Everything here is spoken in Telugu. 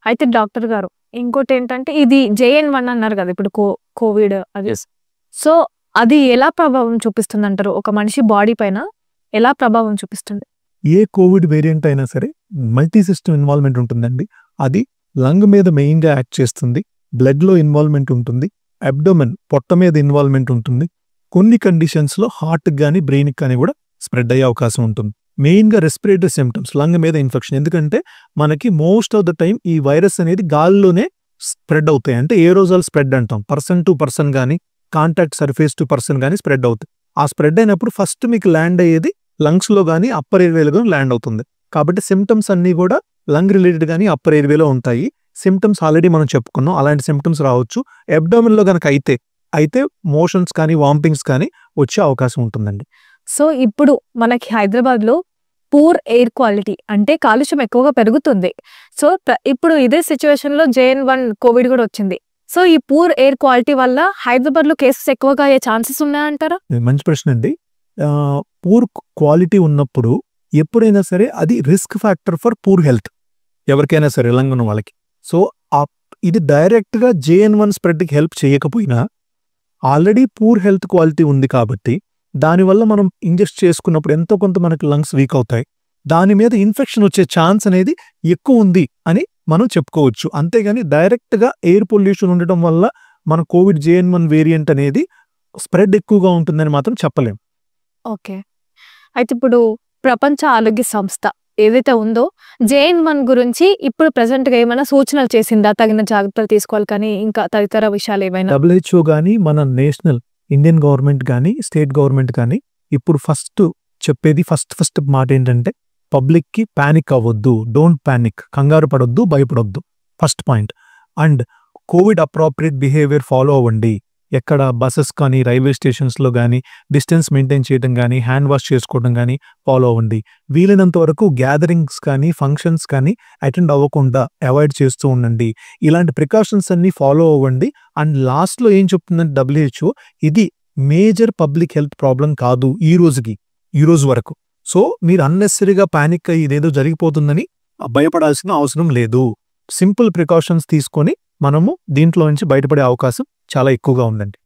అయితే డాక్టర్ గారు ఇంకోటేంటంటే ఇది జేఎన్-1 అన్నారు గదా! ఇప్పుడు కోవిడ్ అది. యెస్. సో, అది ఎలా ప్రభావం చూపిస్తుందంటారు? ఒక మనిషి బాడీ పైన ఎలా ప్రభావం చూపిస్తుంది? ఏ కోవిడ్ వేరియంట్ అయినా సరే మల్టీ సిస్టమ్ ఇన్వాల్వ్‌మెంట్ ఉంటుందండి. అది లంగ్ మీద మెయిన్‌గా యాక్ట్ చేస్తుంది. బ్లడ్‌లో ఇన్వాల్వ్‌మెంట్ ఉంటుంది. అబ్డోమెన్ పొట్ట మీద ఇన్వాల్వ్‌మెంట్ ఉంటుంది. కొన్ని కండిషన్స్‌లో హార్ట్‌కి గాని, బ్రెయిన్‌కి కానీ కూడా స్ప్రెడ్ అయ్యే అవకాశం ఉంటుంది. మెయిన్‌గా రెస్పిరేటరీ సింప్టమ్స్ లంగ్ మీద ఇన్ఫెక్షన్. ఎందుకంటే మనకి మోస్ట్ ఆఫ్ ద టైమ్ ఈ వైరస్ అనేది గాల్లోనే స్ప్రెడ్ అవుతాయి. అంటే ఏరోజాల్ స్ప్రెడ్ అంటాం. పర్సన్ టు పర్సన్ గాని, కాంటాక్ట్ సర్ఫేస్ టు పర్సన్ గాని స్ప్రెడ్ అవుతాయి. ఆ స్ప్రెడ్ అయినప్పుడు ఫస్ట్ మీకు ల్యాండ్ అయ్యేది లంగ్స్‌లో గాని, అప్పర్ ఎయిర్వేలో గాని ల్యాండ్ అవుతుంది. కాబట్టి సింప్టమ్స్ అన్నీ కూడా లంగ్ రిలేటెడ్ గాని, అప్పర్ ఎయిర్వేలో ఉంటాయి. సింప్టమ్స్ ఆల్రెడీ మనం చెప్పుకున్నాం. అలాంటి సింప్టమ్స్ రావచ్చు. అబ్డోమెన్‌లో గనక అయితే మోషన్స్ కానీ, వామిటింగ్స్ కానీ వచ్చే అవకాశం ఉంటుందండి. సో, ఇప్పుడు మనకి హైదరాబాద్‌లో పూర్ ఎయిర్ క్వాలిటీ అంటే కాలుష్యం ఎక్కువగా పెరుగుతుంది. సో, ఇప్పుడు ఇదే సిట్యుయేషన్‌లో జేఎన్-1 కోవిడ్ గూడా వచ్చింది. సో, ఈ పూర్ ఎయిర్ క్వాలిటీ వల్ల హైదరాబాద్‌లో కేసెస్ ఎక్కువగా అయ్యే ఛాన్సెస్ ఉన్నాయంటారా? ఇది మంచి ప్రశ్న అండి. పూర్ క్వాలిటీ ఉన్నప్పుడు ఎప్పుడైనా సరే అది risk factor for poor health ఎవరికైనా సరే లంగ్ ఉన్న వాళ్ళకి. సో, ఇది డైరెక్ట్‌గా జేఎన్-1 స్ప్రెడ్‌కి హెల్ప్ చేయకపోయినా ఆల్రెడీ పూర్ హెల్త్ క్వాలిటీ ఉంది కాబట్టి దానివల్ల మనం ఇంజెస్ట్ చేసుకున్నప్పుడు ఎంతో కొంత మనకి లంగ్స్ వీక్ అవుతాయి. దాని మీద ఇన్ఫెక్షన్ వచ్చే ఛాన్స్ అనేది ఎక్కువ ఉంది అని మనం చెప్పుకోవచ్చు. అంతేగాని డైరెక్ట్‌గా ఎయిర్ పొల్యూషన్ ఉండటం వల్ల మన కోవిడ్ జేఎన్-1 వేరియంట్ అనేది స్ప్రెడ్ ఎక్కువగా ఉంటుందని మాత్రం చెప్పలేం. ఓకే. అయితే ఇప్పుడు ప్రపంచ ఆరోగ్య సంస్థ ఏదైతే ఉందో జేఎన్-1 గురించి ఇప్పుడు ప్రెజెంట్‌గా ఏమైనా సూచనలు చేసిందా? తగిన జాగ్రత్తలు తీసుకోవాలి కానీ ఇంకా తదితర విషయాలు ఏవైనా? WHO గాని, మన నేషనల్ ఇండియన్ గవర్నమెంట్ గాని, స్టేట్ గవర్నమెంట్ గాని ఇప్పుడు చెప్పేది ఫస్ట్ మాట ఏంటంటే పబ్లిక్‌కి పానిక్ అవ్వొద్దు. Don't panic. కంగారు పడొద్దు, భయపడొద్దు. First point. And Covid appropriate behaviour follow అవ్వండి. ఎక్కడ బసెస్ కానీ, రైల్వే స్టేషన్స్‌లో గాని డిస్టెన్స్ మెయింటైన్ చేయడం గాని, హ్యాండ్ వాష్ చేసుకోవడం గాని ఫాలో అవ్వండి. వీలైనంత వరకు గ్యాదరింగ్స్ కానీ, ఫంక్షన్స్ కానీ అటెండ్ అవ్వకుండా అవాయిడ్ చేస్తూ ఉండండి. ఇలాంటి ప్రికాషన్స్ అన్నీ ఫాలో అవ్వండి. అండ్ లాస్ట్‌లో ఏం చెప్తుందంటే WHO ఇది మేజర్ పబ్లిక్ హెల్త్ ప్రాబ్లం కాదు ఈ రోజు వరకు. సో, మీరు అన్నెసెసరీగా పానిక్ అయ్యి ఇదేదో జరిగిపోతుందని భయపడాల్సిన అవసరం లేదు. సింపుల్ ప్రికాషన్స్ తీసుకొని మనము దీంట్లో నుంచి బయటపడే అవకాశం చాలా ఎక్కువగా ఉందండి.